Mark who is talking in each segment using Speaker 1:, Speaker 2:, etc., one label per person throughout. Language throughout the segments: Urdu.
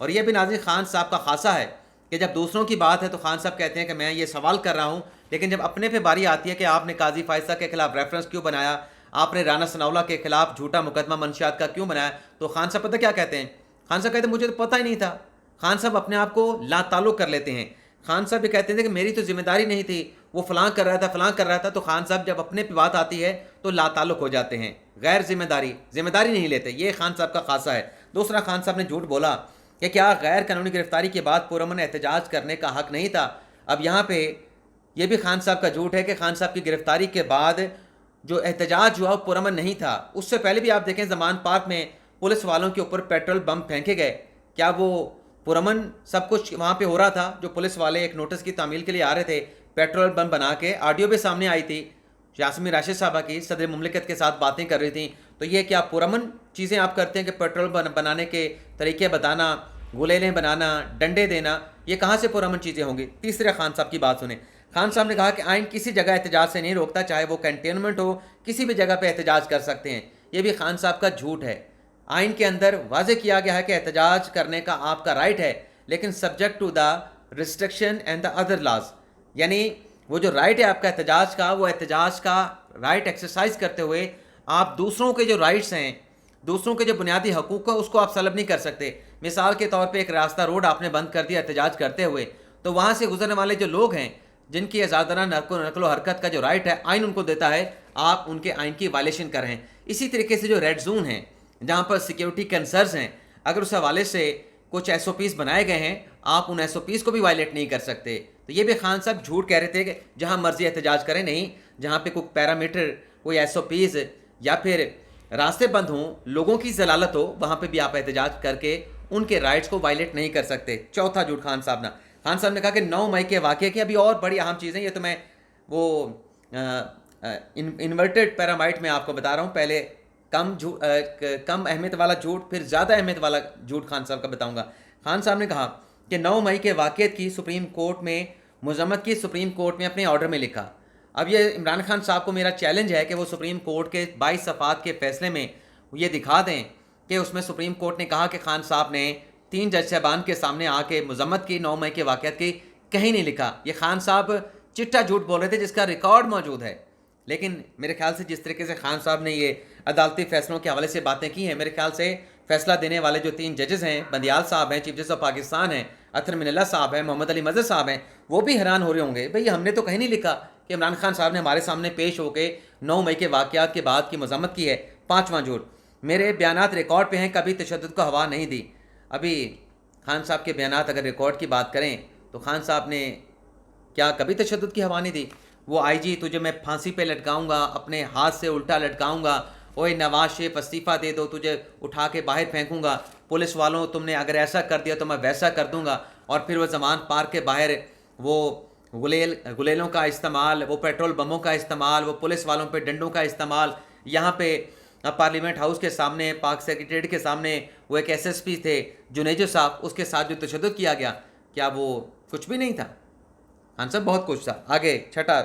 Speaker 1: اور یہ بھی ناظرین خان صاحب کا خاصہ ہے کہ جب دوسروں کی بات ہے تو خان صاحب کہتے ہیں کہ میں یہ سوال کر رہا ہوں، لیکن جب اپنے پہ باری آتی ہے کہ آپ نے قاضی فائزہ کے خلاف ریفرنس کیوں بنایا، آپ نے رانا ثناءاللہ کے خلاف جھوٹا مقدمہ منشیات کا کیوں بنایا، تو خان صاحب پتہ کیا کہتے ہیں؟ خان صاحب کہتے ہیں مجھے تو پتہ ہی نہیں تھا۔ خان صاحب اپنے آپ کو لا تعلق کر لیتے ہیں۔ خان صاحب بھی کہتے تھے کہ میری تو ذمہ داری نہیں تھی، وہ فلاں کر رہا تھا فلاں کر رہا تھا، تو خان صاحب جب اپنے پہ بات آتی ہے تو لا تعلق ہو جاتے ہیں، غیر ذمہ داری نہیں لیتے۔ یہ خان صاحب کا خاصہ ہے۔ دوسرا، خان صاحب نے جھوٹ بولا کہ کیا غیر قانونی گرفتاری کے بعد پرامن احتجاج کرنے کا حق نہیں تھا۔ اب یہاں پہ یہ بھی خان صاحب کا جھوٹ ہے کہ خان صاحب کی گرفتاری کے بعد جو احتجاج ہوا وہ پرامن نہیں تھا۔ اس سے پہلے بھی آپ دیکھیں زمان پارک میں پولیس والوں کے اوپر پیٹرول بم پھینکے گئے، کیا وہ پرامن سب کچھ وہاں پہ ہو رہا تھا؟ جو پولیس والے ایک نوٹس کی تعمیل کے لیے آ رہے تھے، پیٹرول بم بنا کے، آڈیو بھی سامنے آئی تھی یاسمین راشد صاحبہ کی، صدر مملکت کے ساتھ باتیں کر رہی تھیں، تو یہ کیا پرامن چیزیں آپ کرتے ہیں کہ پیٹرول بنانے کے طریقے بتانا، گلیلیں بنانا، ڈنڈے دینا، یہ کہاں سے پرامن چیزیں ہوں گی؟ تیسرے خان صاحب کی بات سنیں۔ خان صاحب نے کہا کہ آئین کسی جگہ احتجاج سے نہیں روکتا، چاہے وہ کنٹینمنٹ ہو، کسی بھی جگہ پہ احتجاج کر سکتے ہیں۔ یہ بھی خان صاحب کا جھوٹ ہے۔ آئین کے اندر واضح کیا گیا ہے کہ احتجاج کرنے کا آپ کا رائٹ ہے، لیکن subject to the restriction and the other laws, یعنی وہ جو رائٹ ہے آپ کا احتجاج کا، وہ احتجاج کا رائٹ ایکسرسائز کرتے ہوئے آپ دوسروں کے جو رائٹس ہیں، دوسروں کے جو بنیادی حقوق ہیں، اس کو آپ سلب نہیں کر سکتے۔ مثال کے طور پہ ایک راستہ روڈ آپ نے بند کر دیا احتجاج کرتے ہوئے، تو وہاں سے گزرنے والے جو لوگ ہیں جن کی آزادانہ نقل و حرکت کا جو رائٹ ہے آئین ان کو دیتا ہے، آپ ان کے آئین کی وائلیشن کر رہے ہیں۔ اسی طریقے سے جو ریڈ زون ہیں جہاں پر سیکیورٹی کنسرنز ہیں، اگر اس حوالے سے کچھ ایس او پیز بنائے گئے ہیں، آپ ان ایس او پیز کو بھی وائلیٹ نہیں کر سکتے۔ تو یہ بھی خان صاحب جھوٹ کہہ رہے تھے کہ جہاں مرضی احتجاج کریں، نہیں، جہاں پہ کوئی پیرامیٹر، کوئی ایس او پیز یا پھر راستے بند ہوں، لوگوں کی ضلالت ہو، وہاں پہ بھی آپ احتجاج کر کے ان کے رائٹس کو وائلیٹ نہیں کر سکتے۔ چوتھا جھوٹ خان صاحب نے کہا کہ 9 مئی کے واقعے کی ابھی اور بڑی اہم چیزیں، یہ تو میں وہ انورٹڈ پیرامائڈ میں آپ کو بتا رہا ہوں، پہلے کم اہمیت والا جھوٹ، پھر زیادہ اہمیت والا جھوٹ خان صاحب کا بتاؤں گا۔ خان صاحب نے کہا کہ 9 مئی کے واقعے کی سپریم کورٹ میں مذمت کی، سپریم کورٹ میں اپنے آرڈر میں لکھا۔ اب یہ عمران خان صاحب کو میرا چیلنج ہے کہ وہ سپریم کورٹ کے 22 صفحات کے فیصلے میں یہ دکھا دیں کہ اس میں سپریم کورٹ نے کہا کہ خان صاحب نے 3 جج صاحبان کے سامنے آ کے مذمت کی، 9 مئی کے واقعات کی، کہیں نہیں لکھا۔ یہ خان صاحب چٹا جھوٹ بول رہے تھے جس کا ریکارڈ موجود ہے۔ لیکن میرے خیال سے جس طریقے سے خان صاحب نے یہ عدالتی فیصلوں کے حوالے سے باتیں کی ہیں، میرے خیال سے فیصلہ دینے والے جو 3 ججز ہیں، بندیال صاحب ہیں، چیف جسٹس آف پاکستان ہیں، اطہر من اللہ صاحب ہیں، محمد علی مظہر صاحب ہیں، وہ بھی حیران ہو رہے ہوں گے، بھئی ہم نے تو کہیں نہیں لکھا کہ عمران خان صاحب نے ہمارے سامنے پیش ہو کے 9 مئی کے واقعات کے بعد کی مذمت کی ہے۔ 5واں جھوٹ، میرے بیانات ریکارڈ پہ ہیں، کبھی تشدد کو ہوا نہیں دی۔ ابھی خان صاحب کے بیانات اگر ریکارڈ کی بات کریں تو خان صاحب نے کیا کبھی تشدد کی ہوا نہیں دی؟ وہ آئی جی تجھے میں پھانسی پہ لٹکاؤں گا، اپنے ہاتھ سے الٹا لٹکاؤں گا، اوے نواز شریف استعفیٰ دے دو، تجھے اٹھا کے باہر پھینکوں گا، پولیس والوں تم نے اگر ایسا کر دیا تو میں ویسا کر دوں گا۔ اور پھر وہ زمان پارک کے باہر وہ گلیلوں کا استعمال، وہ پیٹرول بموں کا استعمال، وہ پولیس والوں پہ ڈنڈوں کا استعمال، یہاں پہ پارلیمنٹ ہاؤس کے سامنے، پاک سیکریٹریٹ کے سامنے وہ ایک ایس ایس پی تھے جنیجو صاحب، اس کے ساتھ جو تشدد کیا گیا، کیا وہ کچھ بھی نہیں تھا؟ خان صاحب بہت کچھ تھا۔ آگے چھٹا،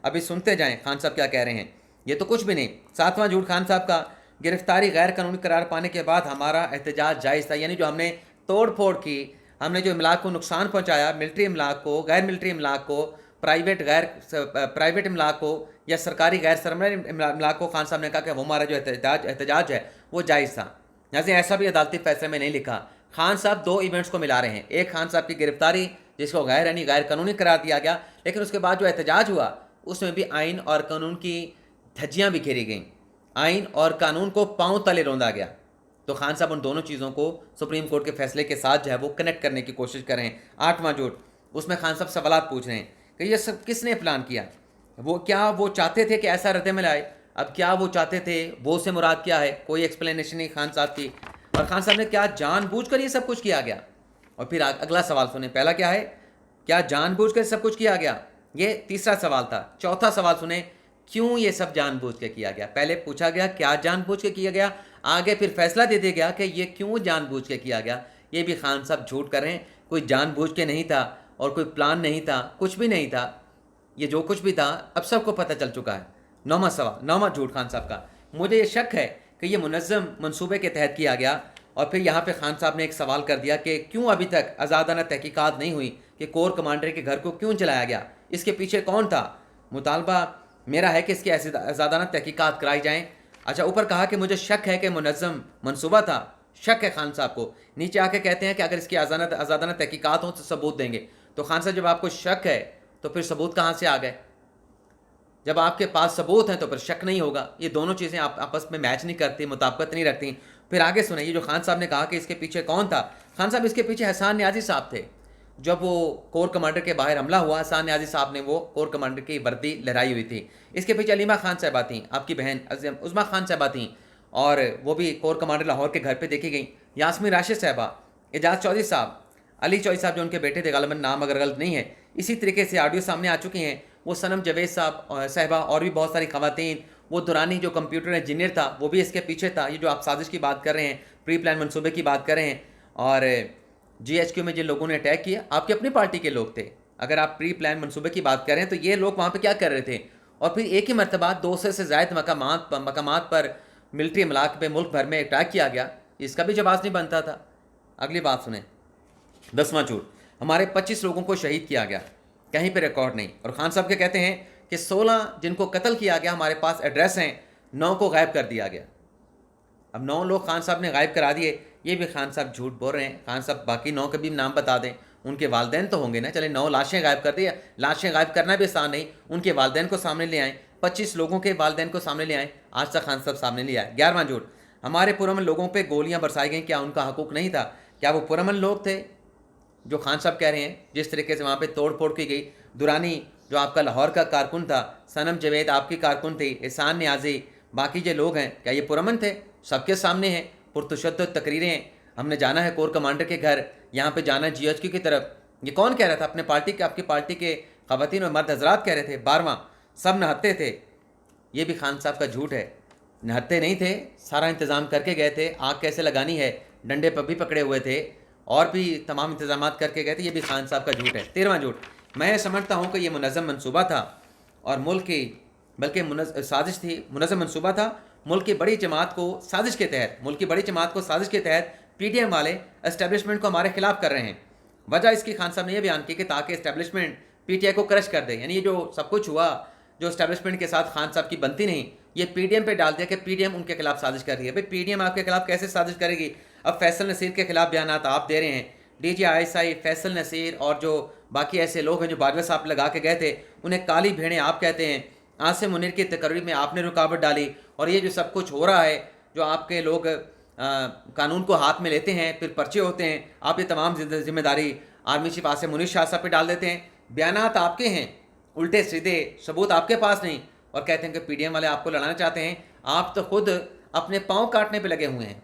Speaker 1: ابھی سنتے جائیں خان صاحب کیا کہہ رہے ہیں، یہ تو کچھ بھی نہیں۔ 7واں جھوٹ خان صاحب کا، گرفتاری غیر قانونی قرار پانے کے بعد ہمارا احتجاج جائز تھا، یعنی جو ہم نے توڑ پھوڑ کی، ہم نے جو املاک کو نقصان پہنچایا، ملٹری املاک کو، غیر ملٹری املاک کو، پرائیویٹ املاک کو یا سرکاری غیر سرمایہ املاک کو، خان صاحب نے کہا کہ وہ ہمارا جو احتجاج ہے وہ جائز تھا۔ جیسے ایسا بھی عدالتی فیصلے میں نہیں لکھا۔ خان صاحب 2 ایونٹس کو ملا رہے ہیں، ایک خان صاحب کی گرفتاری جس کو غیر قانونی قرار دیا گیا، لیکن اس کے بعد جو احتجاج ہوا اس میں بھی آئین اور قانون کی دھجیاں بکھیری گئیں، آئین اور قانون کو پاؤں تلے روندا گیا۔ تو خان صاحب ان دونوں چیزوں کو سپریم کورٹ کے فیصلے کے ساتھ جو ہے وہ کنیکٹ کرنے کی کوشش کر رہے ہیں۔ 8واں جھوٹ، اس میں خان صاحب سوالات پوچھ رہے ہیں کہ یہ سب کس نے پلان کیا؟ کیا وہ چاہتے تھے کہ ایسا رد عمل آئے؟ اب کیا وہ چاہتے تھے، وہ سے مراد کیا ہے؟ کوئی ایکسپلینیشن نہیں خان صاحب کی۔ اور خان صاحب نے کیا جان بوجھ کر یہ سب کچھ کیا گیا؟ اور پھر اگلا سوال سنیں، پہلا کیا ہے، کیا جان بوجھ کر سب کچھ کیا گیا؟ یہ تیسرا سوال تھا۔ چوتھا سوال سنیں، کیوں یہ سب جان بوجھ کے کیا گیا؟ پہلے پوچھا گیا کیا جان بوجھ کے کیا گیا، آگے پھر فیصلہ دے دیا گیا کہ یہ کیوں جان بوجھ کے کیا گیا۔ یہ بھی خان صاحب جھوٹ کر رہے ہیں، کوئی جان بوجھ کے نہیں تھا اور کوئی پلان نہیں تھا، کچھ بھی نہیں تھا۔ یہ جو کچھ بھی تھا اب سب کو پتہ چل چکا ہے۔ 9واں جھوٹ خان صاحب کا، مجھے یہ شک ہے کہ یہ منظم منصوبے کے تحت کیا گیا اور پھر یہاں پہ خان صاحب نے ایک سوال کر دیا کہ کیوں ابھی تک آزادانہ تحقیقات نہیں ہوئی کہ کور کمانڈر کے گھر کو کیوں جلایا گیا, اس کے پیچھے کون تھا. مطالبہ میرا ہے کہ اس کی آزادانہ تحقیقات کرائی جائیں. اچھا, اوپر کہا کہ مجھے شک ہے کہ منظم منصوبہ تھا, شک ہے خان صاحب کو. نیچے آ کے کہتے ہیں کہ اگر اس کی آزادانہ تحقیقات ہوں تو ثبوت دیں گے. تو خان صاحب جب آپ کو شک ہے تو پھر ثبوت کہاں سے آ گئے؟ جب آپ کے پاس ثبوت ہیں تو پھر شک نہیں ہوگا. یہ دونوں چیزیں آپس میں میچ نہیں کرتی, مطابقت نہیں رکھتی. پھر آگے سنیں, یہ جو خان صاحب نے کہا کہ اس کے پیچھے کون تھا, خان صاحب اس کے پیچھے حسان نیازی صاحب تھے. جب وہ کور کمانڈر کے باہر حملہ ہوا, حسان نیازی صاحب نے وہ کور کمانڈر کی وردی لہرائی ہوئی تھی. اس کے پیچھے علیمہ خان صاحبہ تھیں, آپ کی بہن عظمیٰ خان صاحبہ تھیں, اور وہ بھی کور کمانڈر لاہور کے گھر پہ دیکھی گئیں. یاسمین راشد صاحبہ, اعجاز چودھری صاحب, علی چودھری صاحب جو ان کے بیٹے تھے, غالباً نام اگر غلط نہیں ہے. اسی طریقے سے آڈیو سامنے آ چکی ہیں, وہ صنم جاوید صاحبہ اور بھی بہت ساری خواتین. وہ دورانی جو کمپیوٹر انجینئر تھا وہ بھی اس کے پیچھے تھا. یہ جو آپ سازش کی بات کر رہے ہیں, پری پلان منصوبے کی بات کر رہے ہیں, اور جی ایچ کیو میں جن لوگوں نے اٹیک کیا آپ کی اپنی پارٹی کے لوگ تھے. اگر آپ پری پلان منصوبے کی بات کر رہے ہیں تو یہ لوگ وہاں پہ کیا کر رہے تھے؟ اور پھر ایک ہی مرتبہ 200 سے زائد مقامات پر ملٹری املاک پہ ملک بھر میں اٹیک کیا گیا, اس کا بھی جواز نہیں بنتا تھا. اگلی بات سنیں, 10واں جھوٹ, ہمارے 25 لوگوں کو شہید کیا گیا, کہیں پہ ریکارڈ نہیں. اور خان صاحب کے کہتے ہیں کہ 16 جن کو قتل کیا گیا ہمارے پاس ایڈریس ہیں, 9 کو غائب کر دیا گیا. اب 9 لوگ خان صاحب نے غائب کرا دیے, یہ بھی خان صاحب جھوٹ بول رہے ہیں. خان صاحب باقی 9 کے بھی نام بتا دیں, ان کے والدین تو ہوں گے نا. چلے 9 لاشیں غائب کر دیا, لاشیں غائب کرنا بھی آسان نہیں, ان کے والدین کو سامنے لے آئیں. 25 لوگوں کے والدین کو سامنے لے آئیں, آج تک خان صاحب سامنے لے آئے. 11واں جھوٹ, ہمارے پرامن لوگوں پہ گولیاں برسائی گئیں, کیا ان کا حقوق نہیں تھا؟ کیا وہ پرامن لوگ تھے جو خان صاحب کہہ رہے ہیں جس طریقے سے وہاں پہ توڑ پھوڑ کی گئی؟ دورانی جو آپ کا لاہور کا کارکن تھا, صنم جاوید آپ کی کارکن تھی, احسان نیازی, باقی جو لوگ ہیں, کیا یہ پرامن تھے؟ سب کے سامنے ہیں, پرتشدد تقریریں ہیں. ہم نے جانا ہے کور کمانڈر کے گھر, یہاں پہ جانا جی ایچ کیو کی طرف. یہ کون کہہ رہا تھا؟ اپنے پارٹی کے, آپ کی پارٹی کے خواتین اور مرد حضرات کہہ رہے تھے. 12واں, سب نہتے تھے, یہ بھی خان صاحب کا جھوٹ ہے. نہتے نہیں تھے, سارا انتظام کر کے گئے تھے. آگ کیسے لگانی ہے, ڈنڈے پر بھی پکڑے ہوئے تھے, اور بھی تمام انتظامات کر کے گئے تھے. یہ بھی خان صاحب کا جھوٹ ہے. 13واں جھوٹ, میں سمجھتا ہوں کہ یہ منظم منصوبہ تھا اور ملک کی, بلکہ سازش تھی, منظم منصوبہ تھا. ملک کی بڑی جماعت کو سازش کے تحت پی ٹی ایم والے اسٹیبلشمنٹ کو ہمارے خلاف کر رہے ہیں. وجہ اس کی خان صاحب نے یہ بیان کی کہ تاکہ اسٹیبلشمنٹ پی ٹی آئی کو کرش کر دے. یعنی یہ جو سب کچھ ہوا, جو اسٹیبلشمنٹ کے ساتھ خان صاحب کی بنتی نہیں, یہ پی ڈی ایم پہ ڈال دیا کہ پی ڈی ایم ان کے خلاف سازش کر رہی ہے. بھائی پی ڈی ایم آپ کے خلاف کیسے سازش کرے گی؟ اب فیصل نصیر کے خلاف بیانات آپ دے رہے ہیں, D G I S I Faisal Naseer اور جو باقی ایسے لوگ ہیں جو باجوہ صاحب لگا کے گئے تھے, انہیں کالی بھیڑیں آپ کہتے ہیں. عاصم منیر کی تقرری میں آپ نے رکاوٹ ڈالی, اور یہ جو سب کچھ ہو رہا ہے, جو آپ کے لوگ قانون کو ہاتھ میں لیتے ہیں, پھر پرچے ہوتے ہیں, آپ یہ تمام ذمہ داری آرمی چیف عاصم منیر شاہ صاحب پہ ڈال دیتے ہیں. بیانات آپ کے ہیں, الٹے سیدھے, ثبوت آپ کے پاس نہیں, اور کہتے ہیں کہ پی ڈی ایم والے آپ کو لڑانا چاہتے ہیں. آپ تو خود اپنے پاؤں کاٹنے پہ لگے ہوئے ہیں.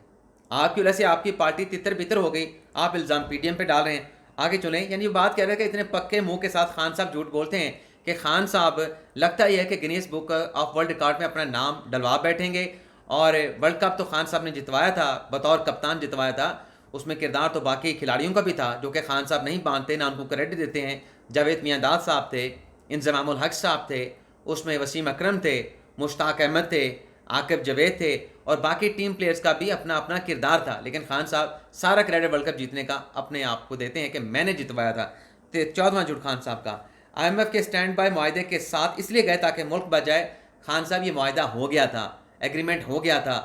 Speaker 1: آپ کی وجہ سے آپ کی پارٹی تتر بتر ہو گئی, آپ الزام پی ڈی ایم پہ ڈال رہے ہیں. آگے چلیں, یعنی بات کہہ رہے ہیں کہ اتنے پکے منہ کے ساتھ خان صاحب جھوٹ بولتے ہیں کہ خان صاحب لگتا ہی ہے کہ Guinness book of world record میں اپنا نام ڈلوا بیٹھیں گے. اور ورلڈ کپ تو خان صاحب نے جتوایا تھا, بطور کپتان جتوایا تھا. اس میں کردار تو باقی کھلاڑیوں کا بھی تھا جو کہ خان صاحب نہیں مانتے, نہ ان کو کریڈٹ دیتے ہیں. جاوید میاں داد صاحب تھے, انضمام الحق صاحب تھے, اس میں وسیم اکرم تھے, مشتاق احمد تھے, عاقب جاوید تھے, اور باقی ٹیم پلیئرز کا بھی اپنا اپنا کردار تھا. لیکن خان صاحب سارا کریڈٹ ورلڈ کپ جیتنے کا اپنے آپ کو دیتے ہیں کہ میں نے جتوایا تھا. 14واں جھوٹ خان صاحب کا, آئی ایم ایف کے اسٹینڈ بائی معاہدے کے ساتھ اس لیے گئے تاکہ ملک بچ جائے. خان صاحب یہ معاہدہ ہو گیا تھا, ایگریمنٹ ہو گیا تھا,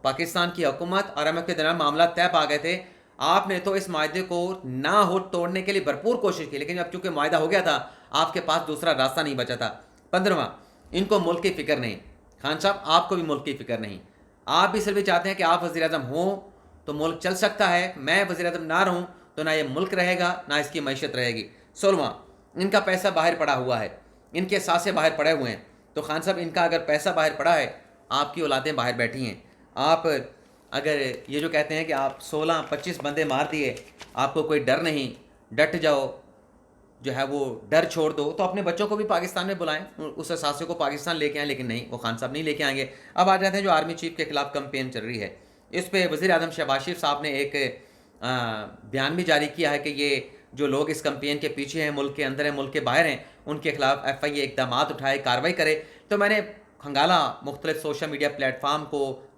Speaker 1: پاکستان کی حکومت اور آئی ایم ایف کے درمیان معاملات طے پا گئے تھے. آپ نے تو اس معاہدے کو نہ ہو توڑنے کے لیے بھرپور کوشش کی, لیکن اب چونکہ معاہدہ ہو گیا تھا آپ کے پاس دوسرا راستہ نہیں بچا تھا. 15واں, ان کو ملک کی فکر نہیں. خان صاحب آپ کو بھی ملک کی فکر نہیں, آپ بھی صرف چاہتے ہیں کہ آپ وزیر اعظم ہوں تو ملک چل سکتا ہے, میں وزیر اعظم نہ رہوں تو نہ یہ ملک رہے گا نہ اس کی معیشت رہے گی. 16واں, ان کا پیسہ باہر پڑا ہوا ہے, ان کے سانسیں باہر پڑے ہوئے ہیں. تو خان صاحب ان کا اگر پیسہ باہر پڑا ہے, آپ کی اولادیں باہر بیٹھی ہیں. آپ اگر یہ جو کہتے ہیں کہ آپ 16-25 بندے مار دیے, آپ کو کوئی ڈر نہیں, ڈٹ جاؤ, جو ہے وہ ڈر چھوڑ دو, تو اپنے بچوں کو بھی پاکستان میں بلائیں, اس اثاثے کو پاکستان لے کے آئیں. لیکن نہیں, وہ خان صاحب نہیں لے کے آئیں گے. اب آ جاتے ہیں جو آرمی چیف کے خلاف کمپین چل رہی ہے, اس پہ وزیر اعظم شہباز شریف صاحب نے ایک بیان بھی جاری کیا ہے کہ یہ جو لوگ اس کمپین کے پیچھے ہیں, ملک کے اندر ہیں, ملک کے باہر ہیں, ان کے خلاف ایف آئی اے اقدامات اٹھائے, کارروائی کرے. تو میں نے کھنگالا مختلف سوشل میڈیا پلیٹ فارم کو,